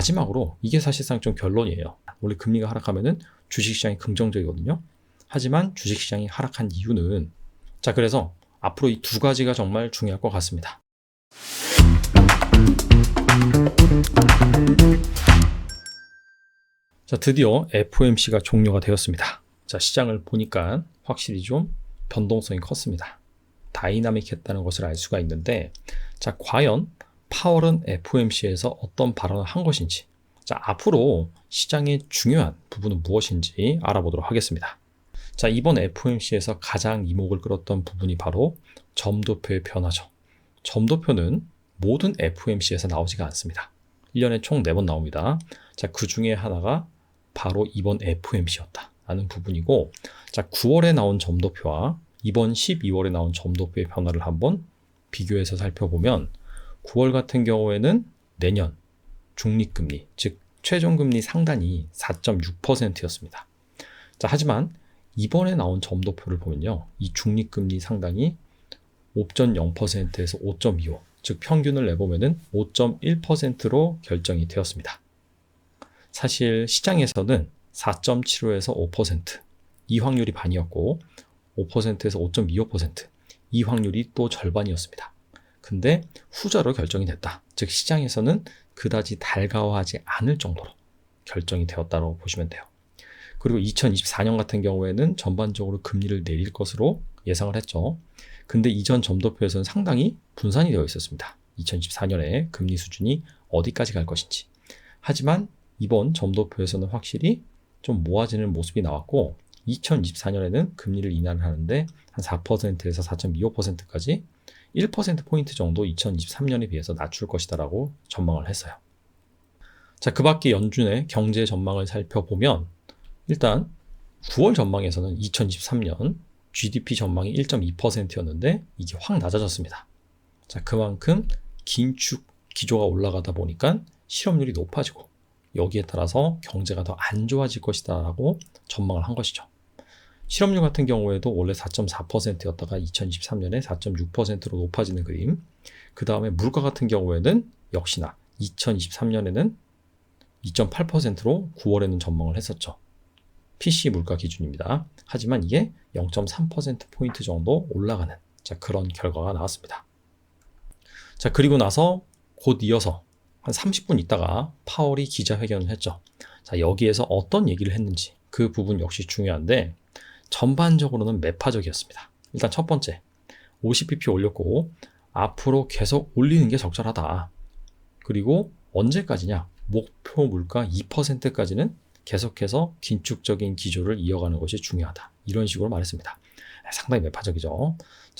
마지막으로 이게 사실상 좀 결론이에요. 원래 금리가 하락하면은 주식시장이 긍정적이거든요. 하지만 주식시장이 하락한 이유는 그래서 앞으로 이 두 가지가 정말 중요할 것 같습니다. 드디어 FOMC가 종료가 되었습니다. 시장을 보니까 확실히 좀 변동성이 컸습니다. 다이나믹했다는 것을 알 수가 있는데, 과연 파월은 FOMC에서 어떤 발언을 한 것인지, 앞으로 시장의 중요한 부분은 무엇인지 알아보도록 하겠습니다. 이번 FOMC에서 가장 이목을 끌었던 부분이 바로 점도표의 변화죠. 점도표는 모든 FOMC에서 나오지가 않습니다. 1년에 총 4번 나옵니다. 그 중에 하나가 바로 이번 FOMC였다라는 부분이고, 9월에 나온 점도표와 이번 12월에 나온 점도표의 변화를 한번 비교해서 살펴보면 9월 같은 경우에는 내년 중립금리, 즉 최종금리 상단이 4.6%였습니다. 하지만 이번에 나온 점도표를 보면요, 이 중립금리 상당이 5.0%에서 5.25, 즉 평균을 내보면은 5.1%로 결정이 되었습니다. 사실 시장에서는 4.75에서 5%, 이 확률이 반이었고 5%에서 5.25%, 이 확률이 또 절반이었습니다. 근데 후자로 결정이 됐다. 즉 시장에서는 그다지 달가워하지 않을 정도로 결정이 되었다고 보시면 돼요. 그리고 2024년 같은 경우에는 전반적으로 금리를 내릴 것으로 예상을 했죠. 근데 이전 점도표에서는 상당히 분산이 되어 있었습니다. 2024년에 금리 수준이 어디까지 갈 것인지. 하지만 이번 점도표에서는 확실히 좀 모아지는 모습이 나왔고, 2024년에는 금리를 인하를 하는데 한 4%에서 4.25%까지 1%포인트 정도 2023년에 비해서 낮출 것이다라고 전망을 했어요. 그 밖에 연준의 경제 전망을 살펴보면, 일단 9월 전망에서는 2023년 GDP 전망이 1.2%였는데 이게 확 낮아졌습니다. 그만큼 긴축 기조가 올라가다 보니까 실업률이 높아지고, 여기에 따라서 경제가 더 안 좋아질 것이다 라고 전망을 한 것이죠. 실업률 같은 경우에도 원래 4.4%였다가 2023년에 4.6%로 높아지는 그림. 그 다음에 물가 같은 경우에는 역시나 2023년에는 2.8%로 9월에는 전망을 했었죠. PC 물가 기준입니다. 하지만 이게 0.3%포인트 정도 올라가는 그런 결과가 나왔습니다. 그리고 나서 곧 이어서 한 30분 있다가 파월이 기자회견을 했죠. 여기에서 어떤 얘기를 했는지 그 부분 역시 중요한데, 전반적으로는 매파적이었습니다. 일단 첫 번째, 50bp 올렸고 앞으로 계속 올리는 게 적절하다. 그리고 언제까지냐? 목표 물가 2%까지는 계속해서 긴축적인 기조를 이어가는 것이 중요하다. 이런 식으로 말했습니다. 상당히 매파적이죠.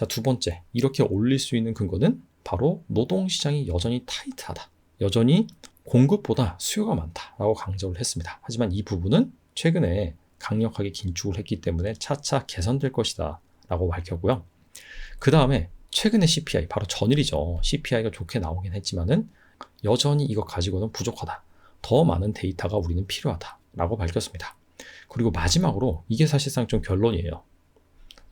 두 번째, 이렇게 올릴 수 있는 근거는 바로 노동시장이 여전히 타이트하다. 여전히 공급보다 수요가 많다라고 강조를 했습니다. 하지만 이 부분은 최근에 강력하게 긴축을 했기 때문에 차차 개선될 것이다 라고 밝혔고요. 그 다음에 최근의 CPI, 바로 전일이죠. CPI가 좋게 나오긴 했지만은 여전히 이거 가지고는 부족하다. 더 많은 데이터가 우리는 필요하다 라고 밝혔습니다. 그리고 마지막으로 이게 사실상 좀 결론이에요.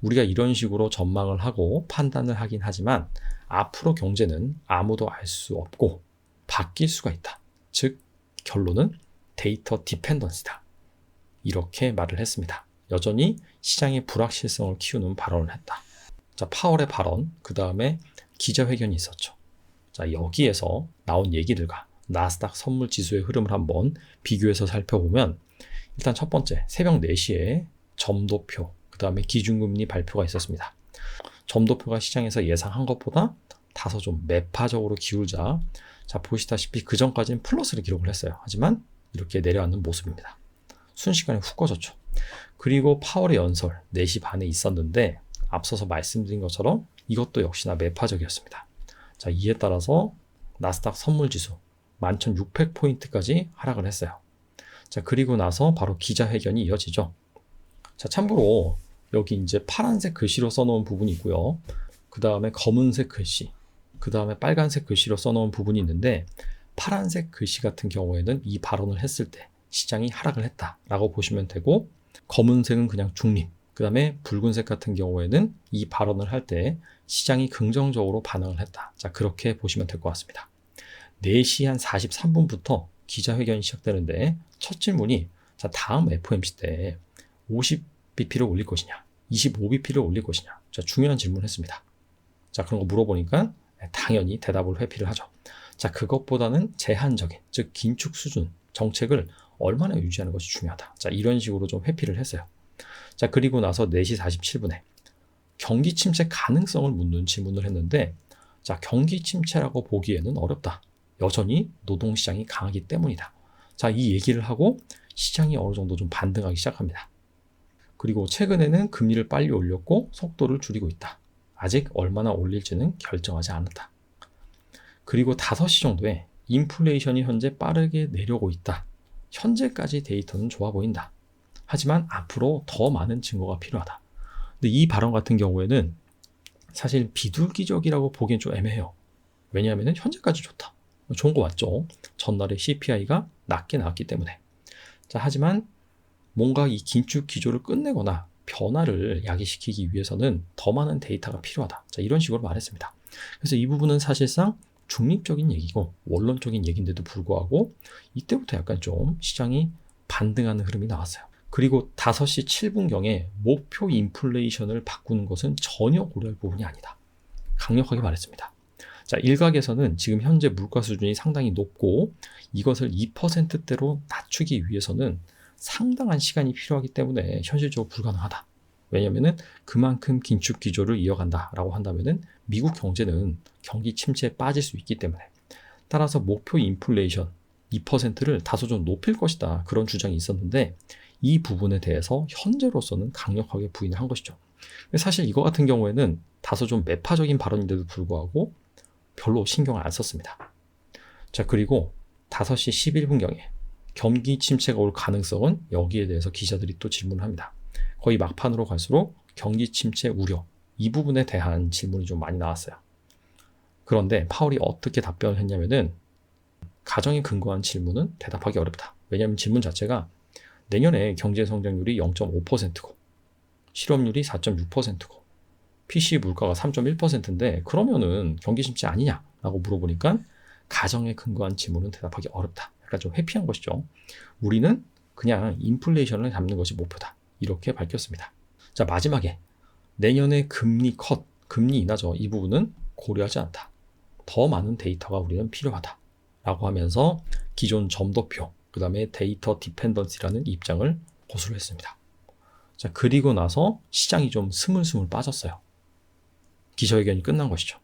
우리가 이런 식으로 전망을 하고 판단을 하긴 하지만 앞으로 경제는 아무도 알 수 없고 바뀔 수가 있다. 즉 결론은 데이터 디펜던시다. 이렇게 말을 했습니다. 여전히 시장의 불확실성을 키우는 발언을 했다. 파월의 발언, 그 다음에 기자회견이 있었죠. 여기에서 나온 얘기들과 나스닥 선물 지수의 흐름을 한번 비교해서 살펴보면, 일단 첫 번째, 새벽 4시에 점도표, 그 다음에 기준금리 발표가 있었습니다. 점도표가 시장에서 예상한 것보다 다소 좀 매파적으로 기울자, 보시다시피 그 전까지는 플러스를 기록을 했어요. 하지만 이렇게 내려앉는 모습입니다. 순식간에 훅 꺼졌죠. 그리고 파월의 연설 4시 반에 있었는데 앞서서 말씀드린 것처럼 이것도 역시나 매파적이었습니다. 이에 따라서 나스닥 선물지수 11,600포인트까지 하락을 했어요. 그리고 나서 바로 기자회견이 이어지죠. 참고로 여기 이제 파란색 글씨로 써놓은 부분이 있고요. 그 다음에 검은색 글씨, 그 다음에 빨간색 글씨로 써놓은 부분이 있는데, 파란색 글씨 같은 경우에는 이 발언을 했을 때 시장이 하락을 했다라고 보시면 되고, 검은색은 그냥 중립, 그 다음에 붉은색 같은 경우에는 이 발언을 할 때 시장이 긍정적으로 반응을 했다. 그렇게 보시면 될 것 같습니다. 4시 한 43분부터 기자회견이 시작되는데 첫 질문이 자, 다음 FOMC 때 50bp를 올릴 것이냐, 25bp를 올릴 것이냐. 자, 중요한 질문을 했습니다. 자, 그런 거 물어보니까 당연히 대답을 회피를 하죠. 자, 그것보다는 제한적인, 즉 긴축 수준 정책을 얼마나 유지하는 것이 중요하다. 자, 이런 식으로 좀 회피를 했어요. 자, 그리고 나서 4시 47분에 경기 침체 가능성을 묻는 질문을 했는데, 자, 경기 침체라고 보기에는 어렵다. 여전히 노동시장이 강하기 때문이다. 자, 이 얘기를 하고 시장이 어느 정도 좀 반등하기 시작합니다. 그리고 최근에는 금리를 빨리 올렸고 속도를 줄이고 있다. 아직 얼마나 올릴지는 결정하지 않았다. 그리고 5시 정도에 인플레이션이 현재 빠르게 내려오고 있다. 현재까지 데이터는 좋아 보인다. 하지만 앞으로 더 많은 증거가 필요하다. 근데 이 발언 같은 경우에는 사실 비둘기적이라고 보기엔 좀 애매해요. 왜냐하면 현재까지 좋다. 좋은 거 맞죠? 전날에 CPI가 낮게 나왔기 때문에. 자, 하지만 뭔가 이 긴축 기조를 끝내거나 변화를 야기시키기 위해서는 더 많은 데이터가 필요하다. 자, 이런 식으로 말했습니다. 그래서 이 부분은 사실상 중립적인 얘기고 원론적인 얘기인데도 불구하고 이때부터 약간 좀 시장이 반등하는 흐름이 나왔어요. 그리고 5시 7분경에 목표 인플레이션을 바꾸는 것은 전혀 고려할 부분이 아니다. 강력하게 말했습니다. 자, 일각에서는 지금 현재 물가 수준이 상당히 높고 이것을 2%대로 낮추기 위해서는 상당한 시간이 필요하기 때문에 현실적으로 불가능하다. 왜냐하면 그만큼 긴축 기조를 이어간다라고 한다면 미국 경제는 경기 침체에 빠질 수 있기 때문에, 따라서 목표 인플레이션 2%를 다소 좀 높일 것이다. 그런 주장이 있었는데 이 부분에 대해서 현재로서는 강력하게 부인을 한 것이죠. 사실 이거 같은 경우에는 다소 좀 매파적인 발언인데도 불구하고 별로 신경을 안 썼습니다. 자, 그리고 5시 11분경에 경기 침체가 올 가능성은 여기에 대해서 기자들이 또 질문을 합니다. 거의 막판으로 갈수록 경기 침체 우려, 이 부분에 대한 질문이 좀 많이 나왔어요. 그런데 파월이 어떻게 답변을 했냐면은 가정에 근거한 질문은 대답하기 어렵다. 왜냐하면 질문 자체가 내년에 경제 성장률이 0.5%고 실업률이 4.6%고 PC 물가가 3.1%인데 그러면은 경기 침체 아니냐라고 물어보니까 가정에 근거한 질문은 대답하기 어렵다. 약간 좀 회피한 것이죠. 우리는 그냥 인플레이션을 잡는 것이 목표다. 이렇게 밝혔습니다. 자, 마지막에 내년에 금리 컷, 금리 인하죠. 이 부분은 고려하지 않다. 더 많은 데이터가 우리는 필요하다. 라고 하면서 기존 점도표, 그 다음에 데이터 디펜던시라는 입장을 고수를 했습니다. 자, 그리고 나서 시장이 좀 스물스물 빠졌어요. 기자회견이 끝난 것이죠.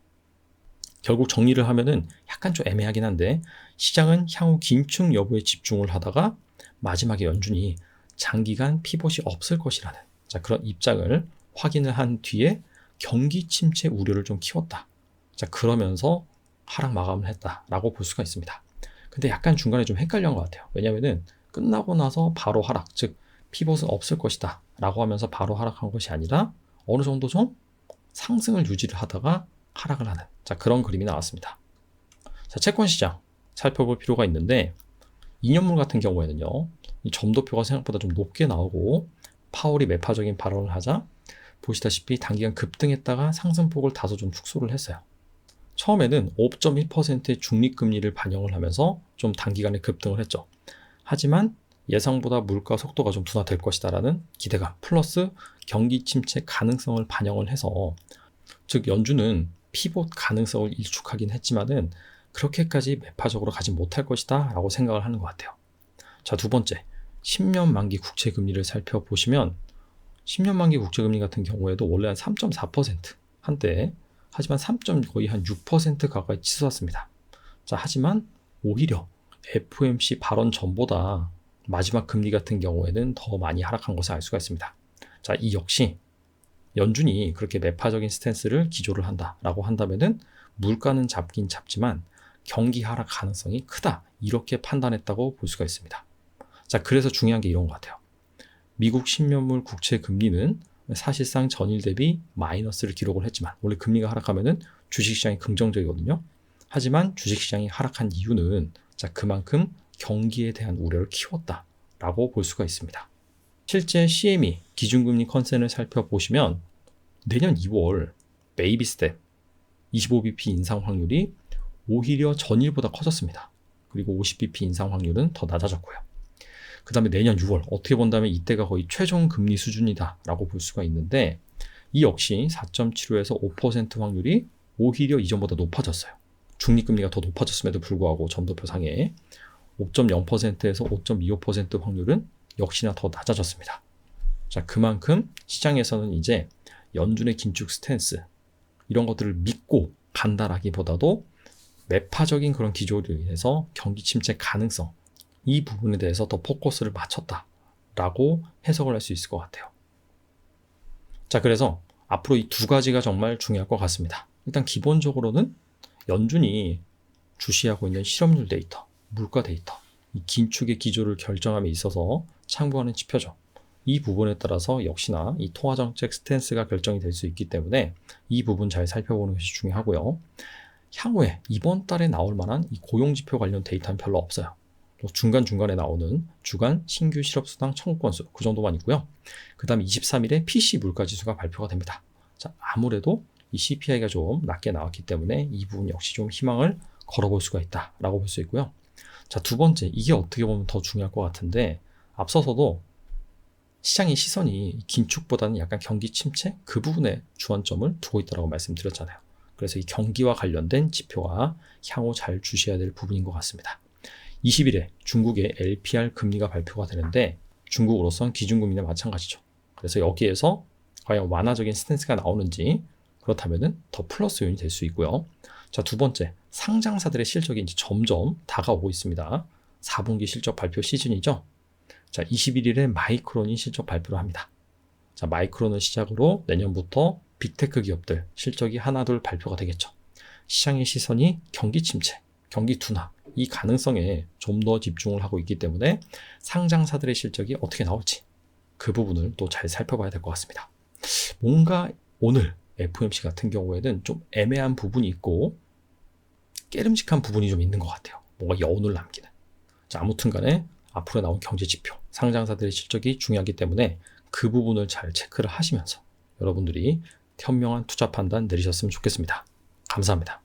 결국 정리를 하면은 약간 좀 애매하긴 한데 시장은 향후 긴축 여부에 집중을 하다가 마지막에 연준이 장기간 피봇이 없을 것이라는, 자, 그런 입장을 확인을 한 뒤에 경기 침체 우려를 좀 키웠다. 자, 그러면서 하락 마감을 했다라고 볼 수가 있습니다. 근데 약간 중간에 좀 헷갈린 것 같아요. 왜냐면은 끝나고 나서 바로 하락, 즉 피봇은 없을 것이다 라고 하면서 바로 하락한 것이 아니라 어느 정도 좀 상승을 유지를 하다가 하락을 하는, 자, 그런 그림이 나왔습니다. 자, 채권 시장 살펴볼 필요가 있는데 2년물 같은 경우에는요, 이 점도표가 생각보다 좀 높게 나오고 파월이 매파적인 발언을 하자 보시다시피 단기간 급등했다가 상승폭을 다소 좀 축소를 했어요. 처음에는 5.1%의 중립금리를 반영을 하면서 좀 단기간에 급등을 했죠. 하지만 예상보다 물가 속도가 좀 둔화될 것이다라는 기대감 플러스 경기 침체 가능성을 반영을 해서, 즉 연준은 피봇 가능성을 일축하긴 했지만은 그렇게까지 매파적으로 가지 못할 것이다 라고 생각을 하는 것 같아요. 자, 두 번째, 10년 만기 국채 금리를 살펴보시면 10년 만기 국채 금리 같은 경우에도 원래 한 3.4% 한때, 하지만 거의 한 6% 가까이 치솟았습니다. 자, 하지만 오히려 FOMC 발언 전보다 마지막 금리 같은 경우에는 더 많이 하락한 것을 알 수가 있습니다. 자, 이 역시 연준이 그렇게 매파적인 스탠스를 기조를 한다라고 한다면은 물가는 잡긴 잡지만 경기 하락 가능성이 크다, 이렇게 판단했다고 볼 수가 있습니다. 자, 그래서 중요한 게 이런 것 같아요. 미국 10년물 국채 금리는 사실상 전일 대비 마이너스를 기록을 했지만, 원래 금리가 하락하면은 주식시장이 긍정적이거든요. 하지만 주식시장이 하락한 이유는, 자, 그만큼 경기에 대한 우려를 키웠다라고 볼 수가 있습니다. 실제 CME 기준금리 컨센을 살펴보시면 내년 2월 베이비 스텝 25bp 인상 확률이 오히려 전일보다 커졌습니다. 그리고 50bp 인상 확률은 더 낮아졌고요. 그 다음에 내년 6월 어떻게 본다면 이때가 거의 최종 금리 수준이다 라고 볼 수가 있는데, 이 역시 4.75에서 5% 확률이 오히려 이전보다 높아졌어요. 중립금리가 더 높아졌음에도 불구하고 점도표상에 5.0%에서 5.25% 확률은 역시나 더 낮아졌습니다. 자, 그만큼 시장에서는 이제 연준의 긴축 스탠스 이런 것들을 믿고 간다라기보다도 매파적인 그런 기조로 인해서 경기 침체 가능성, 이 부분에 대해서 더 포커스를 맞췄다라고 해석을 할 수 있을 것 같아요. 자, 그래서 앞으로 이 두 가지가 정말 중요할 것 같습니다. 일단 기본적으로는 연준이 주시하고 있는 실업률 데이터, 물가 데이터, 이 긴축의 기조를 결정함에 있어서 참고하는 지표죠. 이 부분에 따라서 역시나 이 통화정책 스탠스가 결정이 될 수 있기 때문에 이 부분 잘 살펴보는 것이 중요하고요. 향후에 이번 달에 나올 만한 이 고용지표 관련 데이터는 별로 없어요. 중간중간에 나오는 주간 신규 실업수당 청구 건수 그 정도만 있고요. 그 다음 23일에 PC 물가지수가 발표가 됩니다. 자, 아무래도 이 CPI가 좀 낮게 나왔기 때문에 이 부분 역시 좀 희망을 걸어볼 수가 있다라고 볼 수 있고요. 자, 두 번째, 이게 어떻게 보면 더 중요할 것 같은데, 앞서서도 시장의 시선이 긴축보다는 약간 경기 침체 그 부분에 주안점을 두고 있다고 말씀드렸잖아요. 그래서 이 경기와 관련된 지표가 향후 잘 주시해야 될 부분인 것 같습니다. 20일에 중국의 LPR 금리가 발표가 되는데, 중국으로선 기준금리나 마찬가지죠. 그래서 여기에서 과연 완화적인 스탠스가 나오는지, 그렇다면 더 플러스 요인이 될 수 있고요. 자, 두 번째, 상장사들의 실적이 이제 점점 다가오고 있습니다. 4분기 실적 발표 시즌이죠. 자, 21일에 마이크론이 실적 발표를 합니다. 자, 마이크론을 시작으로 내년부터 빅테크 기업들 실적이 하나둘 발표가 되겠죠. 시장의 시선이 경기 침체, 경기 둔화, 이 가능성에 좀 더 집중을 하고 있기 때문에 상장사들의 실적이 어떻게 나올지 그 부분을 또 잘 살펴봐야 될 것 같습니다. 뭔가 오늘 FOMC 같은 경우에는 좀 애매한 부분이 있고 깨름직한 부분이 좀 있는 것 같아요. 뭔가 여운을 남기는. 자, 아무튼 간에 앞으로 나온 경제 지표, 상장사들의 실적이 중요하기 때문에 그 부분을 잘 체크를 하시면서 여러분들이 현명한 투자 판단 내리셨으면 좋겠습니다. 감사합니다.